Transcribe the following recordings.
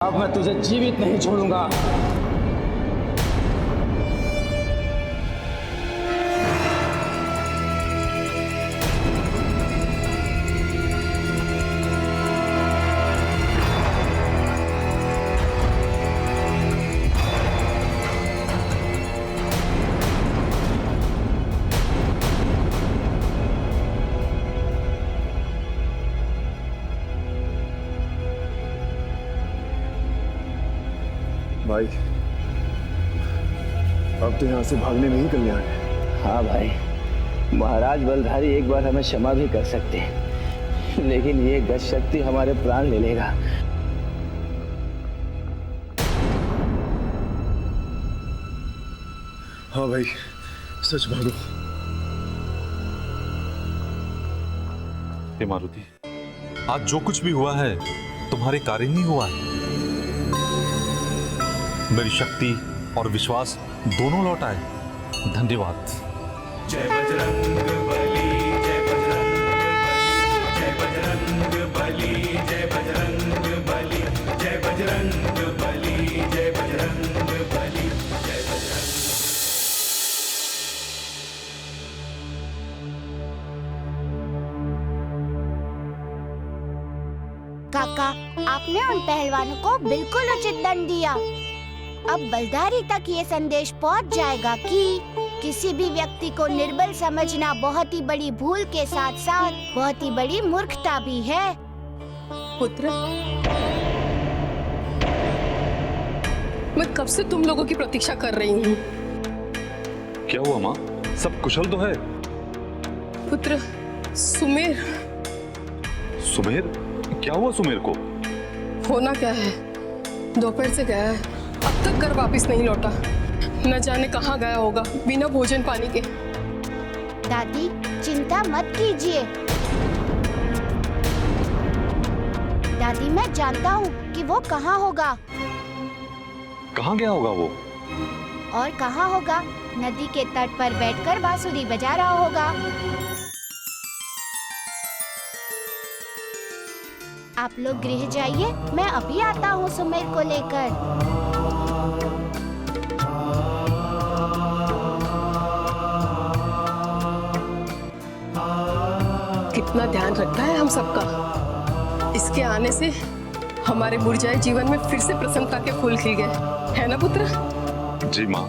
अब मैं तुझे जीवित नहीं छोड़ूंगा। भाई अब तो यहाँ से भागने नहीं कल्याण है। हाँ भाई, महाराज बलधारी एक बार हमें क्षमा भी कर सकते हैं, लेकिन ये गज शक्ति हमारे प्राण ले लेगा। हाँ भाई, सच भागो। हे मारुति, आज जो कुछ भी हुआ है तुम्हारे कारण ही हुआ है। मेरी शक्ति और विश्वास दोनों लौट आए। धन्यवाद। जय बजरंग बली, जय बजरंग बली, जय बजरंग बली, जय बजरंग बली, जय बजरंग बली, जय बजरंग। काका, आपने उन पहलवानों को बिल्कुल उचित दंड दिया। अब बलधारी तक ये संदेश पहुंच जाएगा कि किसी भी व्यक्ति को निर्बल समझना बहुत ही बड़ी भूल के साथ साथ बहुत ही बड़ी मूर्खता भी है। पुत्र, मैं कब से तुम लोगों की प्रतीक्षा कर रही हूँ। क्या हुआ माँ? सब कुशल तो है? पुत्र, सुमेर। सुमेर? क्या हुआ सुमेर को? होना क्या है, दोपहर से गया है, अब तक घर वापस नहीं लौटा। न जाने कहाँ गया होगा बिना भोजन पानी के। दादी, चिंता मत कीजिए। दादी, मैं जानता हूँ कि वो कहाँ होगा। कहाँ गया होगा वो? और कहाँ होगा, नदी के तट पर बैठकर बांसुरी बजा रहा होगा। आप लोग गृह जाइए, मैं अभी आता हूँ सुमेर को लेकर। कितना ध्यान रखता है हम सबका। इसके आने से हमारे मुरझाए जीवन में फिर से प्रसन्नता के फूल खिल गए, है ना पुत्र? जी माँ,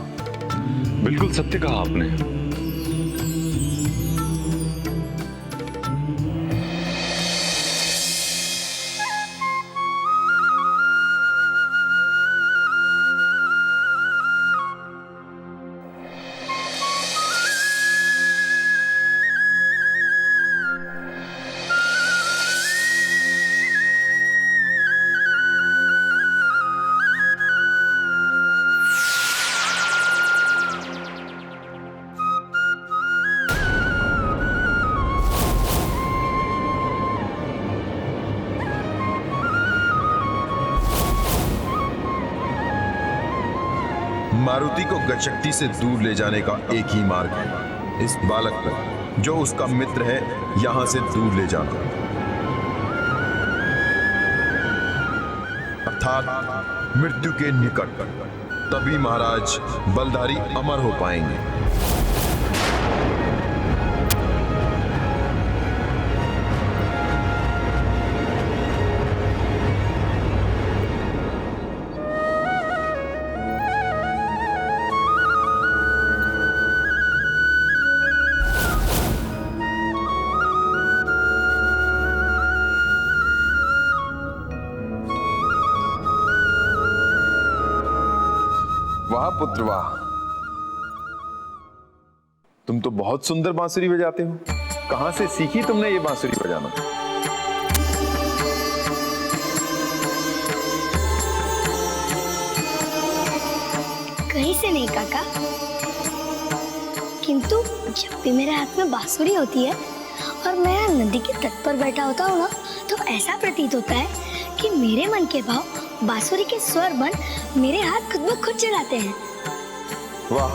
बिल्कुल सत्य कहा आपने। मारुति को गजशक्ति से दूर ले जाने का एक ही मार्ग है, इस बालक को जो उसका मित्र है यहां से दूर ले जाना, अर्थात मृत्यु के निकट। तभी महाराज बलधारी अमर हो पाएंगे। वाह पुत्र वाह, तुम तो बहुत सुंदर बांसुरी बजाते हो। कहां से सीखी तुमने ये बांसुरी बजाना? कहीं से नहीं काका, किंतु जब भी मेरे हाथ में बांसुरी होती है और मैं यहाँ नदी के तट पर बैठा होता हूँ ना, तो ऐसा प्रतीत होता है कि मेरे मन के भाव बांसुरी के स्वर बन मेरे हाथ खुद ब खुद चलाते हैं। वाह,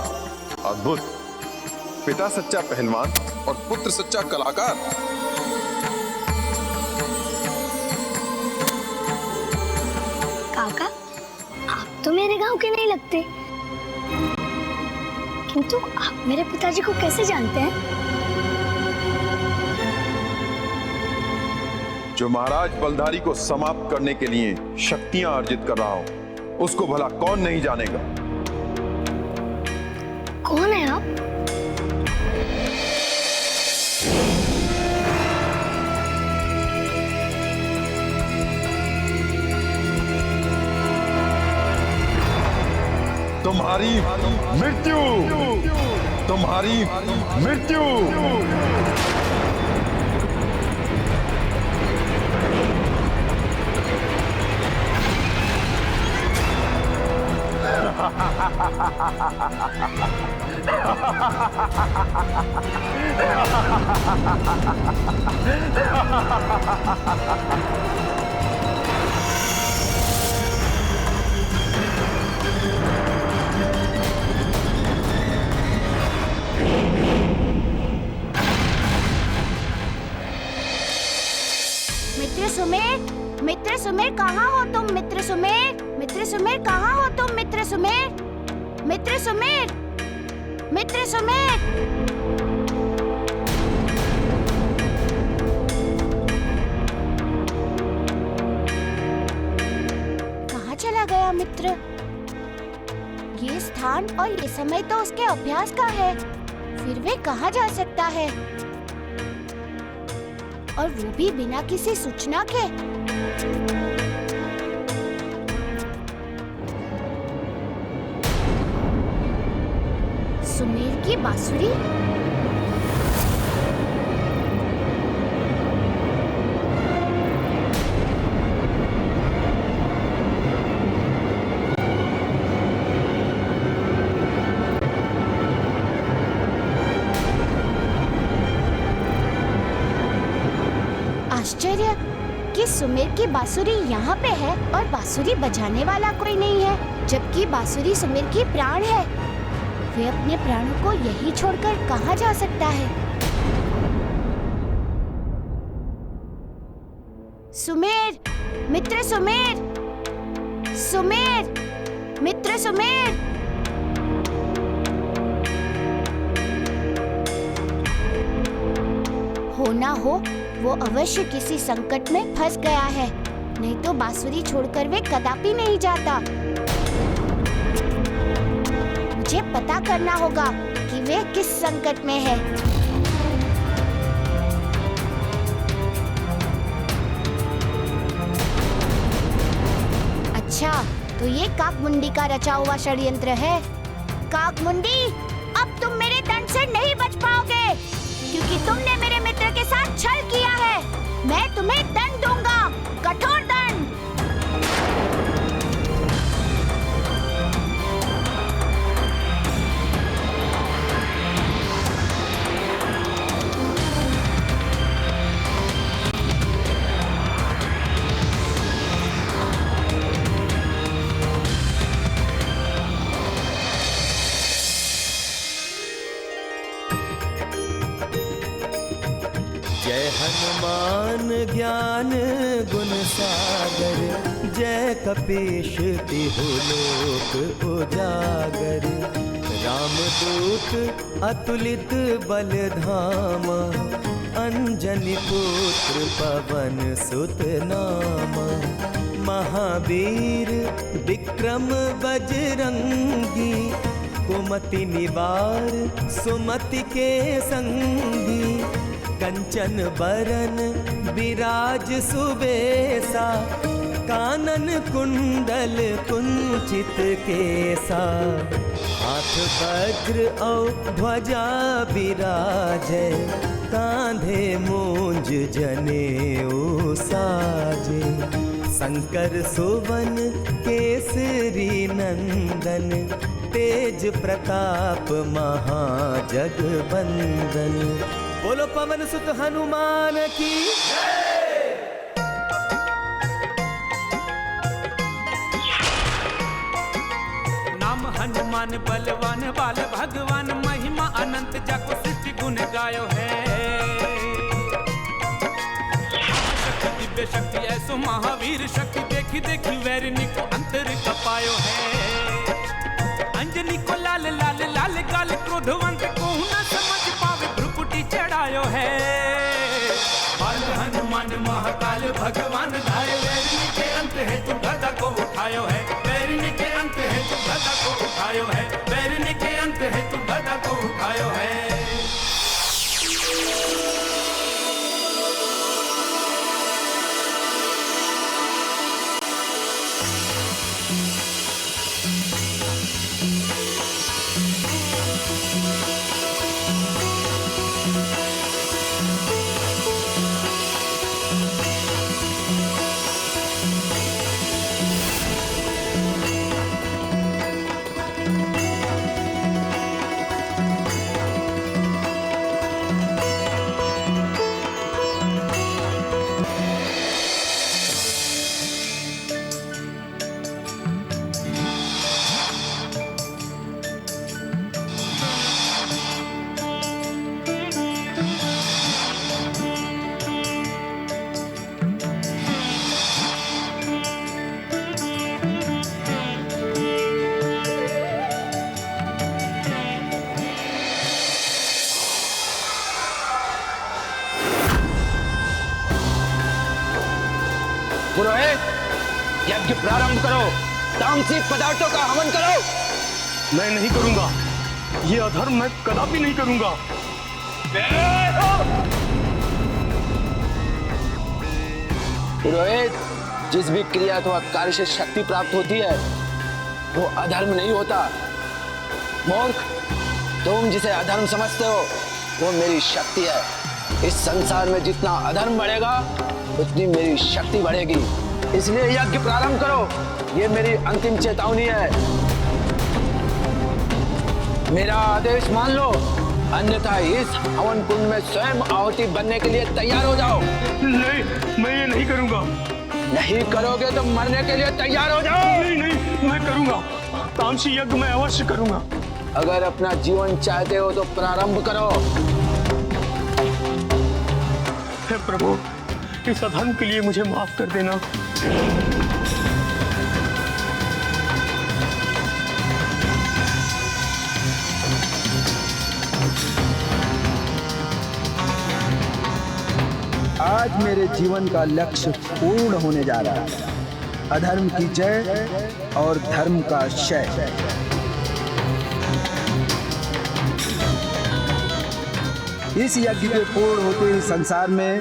अद्भुत। पिता सच्चा पहलवान और पुत्र सच्चा कलाकार। काका, आप तो मेरे गांव के नहीं लगते, किंतु आप मेरे पिताजी को कैसे जानते हैं? जो महाराज बलधारी को समाप्त करने के लिए शक्तियां अर्जित कर रहा हूं, उसको भला कौन नहीं जानेगा। कौन है आप? तुम्हारी मृत्यु, तुम्हारी मृत्यु। मित्र सुमेर कहाँ हो तुम? मित्र सुमेर कहाँ हो तुम? मित्र सुमेर कहाँ चला गया मित्र? ये स्थान और ये समय तो उसके अभ्यास का है, फिर वे कहाँ जा सकता है? और वो भी बिना किसी सूचना के। सुमेर की बांसुरी? आश्चर्य कि सुमेर की बांसुरी यहाँ पे है और बांसुरी बजाने वाला कोई नहीं है, जबकि बांसुरी सुमेर की प्राण है। वे अपने प्राणों को यही छोड़कर कहाँ जा सकता है? सुमेर, मित्र सुमेर, सुमेर, मित्र सुमेर। हो ना हो वो अवश्य किसी संकट में फंस गया है, नहीं तो बांसुरी छोड़कर वे कदापि नहीं जाता। मुझे पता करना होगा कि वे किस संकट में है। अच्छा, तो ये काकमुंडी का रचा हुआ षड्यंत्र है। काकमुंडी, अब तुम मेरे दंड से नहीं बच पाओगे, क्योंकि तुमने मेरे मित्र के साथ छल किया है। मैं तुम्हें दंड दूंगा, कठोर दंड। जय हनुमान ज्ञान गुण सागर, जय कपीश तिहु लोक उजागर। रामदूत अतुलित बल धामा, अंजनी पुत्र पवन सुत नामा। महावीर विक्रम बजरंगी, कुमति निवार सुमति के संगी। कंचन बरन विराज सुबेसा, कानन कुंडल कुंचित केसा। हाथ वज्र और ध्वजा विराजै, कांधे मूंज जनेऊ साजे। शंकर सुवन केसरी नंदन, तेज प्रताप महाजगवंदन। बोलो पवन सुत हनुमान की। नाम हनुमान बलवान बाल भगवान, महिमा अनंत जाको सृष्टि गुण गायो है। शक्ति दिव्य शक्ति ऐसो महावीर शक्ति, देखी देखी देखी वैरिनी को अंतर कपायो है। अंजनी को लाल लाल लाल गाल क्रोधवंत को न समझ पावे भ्रुकुटी चढ़ायो है। बाल हनुमान महाकाल भगवान धारे वैरिनी के अंत है तू गदा को उठायो है। वैरिनी के अंत है तू गदा को उठायो है। वैरिनी के अंत है तू गदा को उठायो है। पुरोहित, यज्ञ प्रारंभ करो। तामसिक पदार्थों का हवन करो। मैं नहीं करूंगा, ये अधर्म मैं कदापि नहीं करूंगा। पुरोहित, जिस भी क्रिया अथवा कार्य से शक्ति प्राप्त होती है वो अधर्म नहीं होता। मूर्ख, तुम जिसे अधर्म समझते हो वो मेरी शक्ति है। इस संसार में जितना अधर्म बढ़ेगा उतनी मेरी शक्ति बढ़ेगी। इसलिए यज्ञ प्रारंभ करो, ये मेरी अंतिम चेतावनी है। मेरा आदेश मान लो, अन्यथा इस हवन कुंड में स्वयं आहुति बनने के लिए तैयार हो जाओ। नहीं, मैं ये नहीं करूंगा। नहीं करोगे तो मरने के लिए तैयार हो जाओ। नहीं नहीं, मैं करूंगा, तामसी यज्ञ मैं अवश्य करूंगा। अगर अपना जीवन चाहते हो तो प्रारंभ करो। हे प्रभु, इस अधर्म के लिए मुझे माफ कर देना। आज मेरे जीवन का लक्ष्य पूर्ण होने जा रहा है। अधर्म की जय और धर्म का क्षय। इस यज्ञ के पूर्ण होते ही संसार में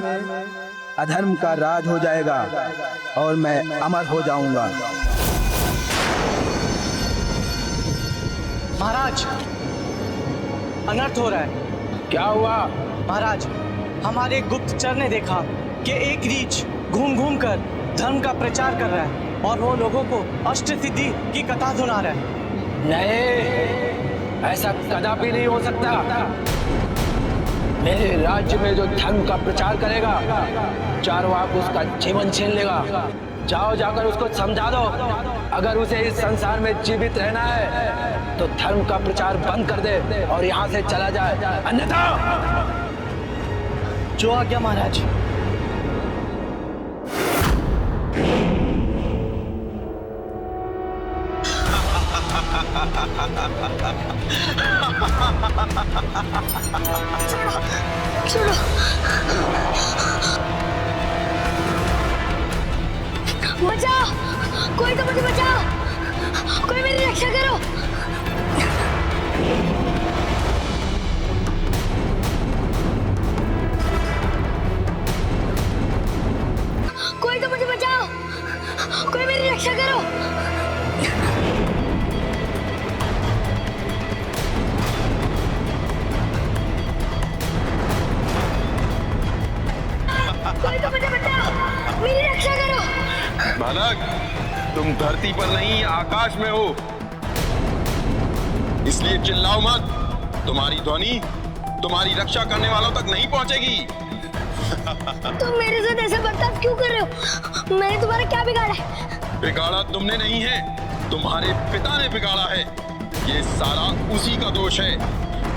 अधर्म का राज हो जाएगा और मैं अमर हो जाऊंगा। महाराज, अनर्थ हो रहा है। क्या हुआ? महाराज, हमारे गुप्तचर ने देखा कि एक रीछ घूम घूम कर धर्म का प्रचार कर रहा है और वो लोगों को अष्ट सिद्धि की कथा सुना रहा है। नहीं, ऐसा कदापि नहीं हो सकता। मेरे राज्य में जो धर्म का प्रचार करेगा, चारवाक उसका जीवन छीन लेगा। जाओ, जाकर उसको समझा दो, अगर उसे इस संसार में जीवित रहना है तो धर्म का प्रचार बंद कर दे और यहाँ से चला जाए, अन्यथा। जो आज्ञा महाराज। छोड़ो, बचाओ, कोई तो मुझे बचाओ, कोई मेरी रक्षा करो। कोई तो मुझे बचाओ, कोई मेरी रक्षा करो। कोई तो मुझे बचाओ, मेरी रक्षा करो। बालक, तुम धरती पर नहीं आकाश में हो, इसलिए चिल्लाओ मत। तुम्हारी ध्वनि तुम्हारी रक्षा करने वालों तक नहीं पहुंचेगी। तुम मेरे साथ ऐसा बर्ताव क्यों कर रहे हो? मैंने तुम्हारा क्या बिगाड़ा है? बिगाड़ा तुमने नहीं है, तुम्हारे पिता ने बिगाड़ा है। ये सारा उसी का दोष है।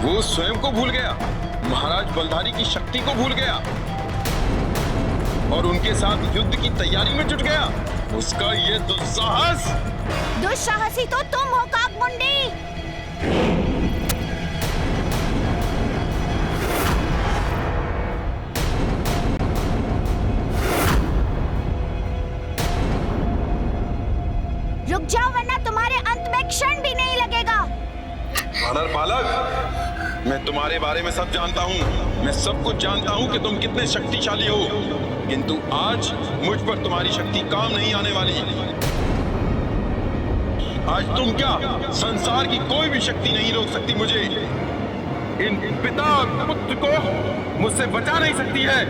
वो स्वयं को भूल गया, महाराज बलधारी की शक्ति को भूल गया और उनके साथ युद्ध की तैयारी में जुट गया। उसका ये दुस्साहस। दुस्साहसी तो तुम हो काकमुंडी। रुक जाओ वरना तुम्हारे अंत में क्षण भी नहीं लगेगा। वानर बालक, मैं तुम्हारे बारे में सब जानता हूँ। मैं सब कुछ जानता हूँ कि तुम कितने शक्तिशाली हो, किंतु आज मुझ पर तुम्हारी शक्ति काम नहीं आने वाली। आज तुम क्या, संसार की कोई भी शक्ति नहीं रोक सकती मुझे। इन पिता और पुत्र को मुझसे बचा नहीं सकती है।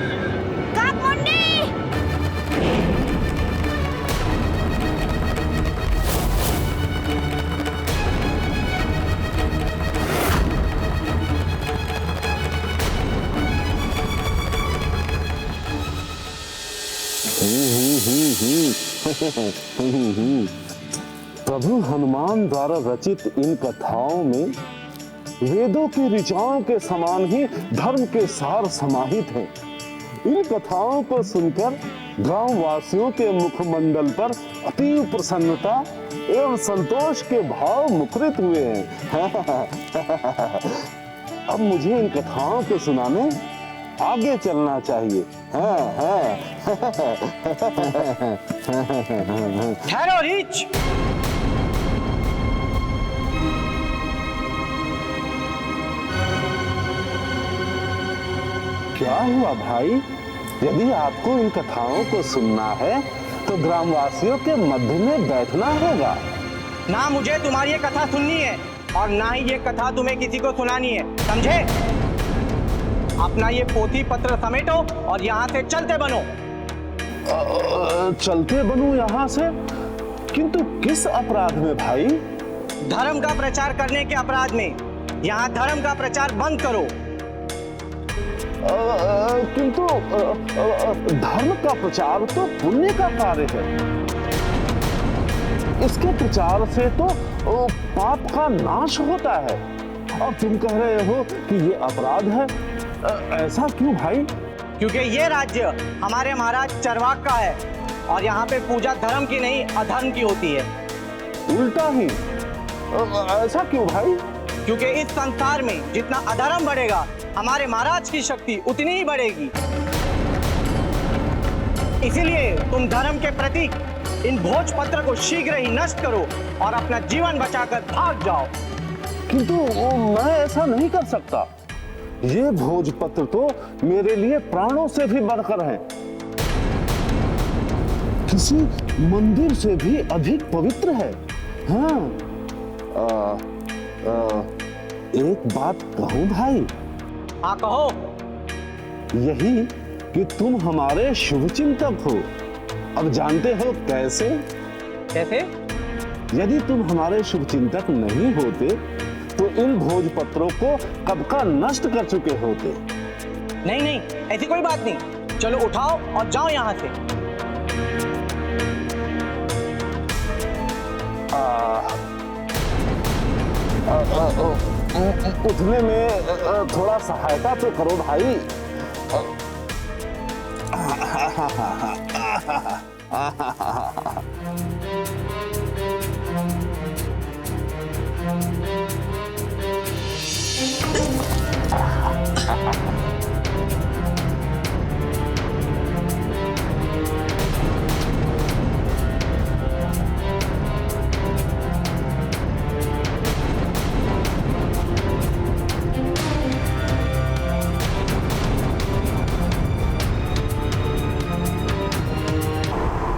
काकमुंडी! प्रभु हनुमान द्वारा रचित इन कथाओं में वेदों की ऋचाओं के समान ही धर्म के सार समाहित हैं। इन कथाओं को सुनकर गांव वासियों के मुखमंडल पर अतीव प्रसन्नता एवं संतोष के भाव मुखरित हुए हैं। अब मुझे इन कथाओं को सुनाने आगे चलना चाहिए। ठहरो रीछ। क्या हुआ भाई? यदि आपको इन कथाओं को सुनना है तो ग्रामवासियों के मध्य में बैठना होगा। ना मुझे तुम्हारी ये कथा सुननी है और ना ही ये कथा तुम्हें किसी को सुनानी है, समझे? अपना ये पोथी पत्र समेटो और यहाँ से चलते बनो। चलते बनूं यहाँ से? किंतु किस अपराध में भाई? धर्म का प्रचार करने के अपराध में। यहाँ धर्म का प्रचार बंद करो। किंतु धर्म का प्रचार तो पुण्य का कार्य है। इसके प्रचार से तो पाप का नाश होता है और तुम कह रहे हो कि ये अपराध है। ऐसा क्यों भाई? क्योंकि ये राज्य हमारे महाराज चरवाक का है और यहाँ पे पूजा धर्म की नहीं अधर्म की होती है। उल्टा ही। ऐसा क्यों भाई? क्योंकि इस संसार में जितना अधर्म बढ़ेगा हमारे महाराज की शक्ति उतनी ही बढ़ेगी। इसीलिए तुम धर्म के प्रतीक इन भोजपत्र को शीघ्र ही नष्ट करो और अपना जीवन बचाकर भाग जाओ। किंतु मैं ऐसा नहीं कर सकता। ये भोजपत्र तो मेरे लिए प्राणों से भी बढ़कर है, किसी मंदिर से भी अधिक पवित्र है। हाँ, एक बात कहूं भाई? हाँ कहो। यही कि तुम हमारे शुभ चिंतक हो। अब जानते हो कैसे? कैसे? यदि तुम हमारे शुभ चिंतक नहीं होते तो इन भोजपत्रों को कब का नष्ट कर चुके होते। नहीं नहीं, ऐसी कोई बात नहीं। चलो उठाओ और जाओ यहाँ से। उठने में थोड़ा सहायता तो करो भाई।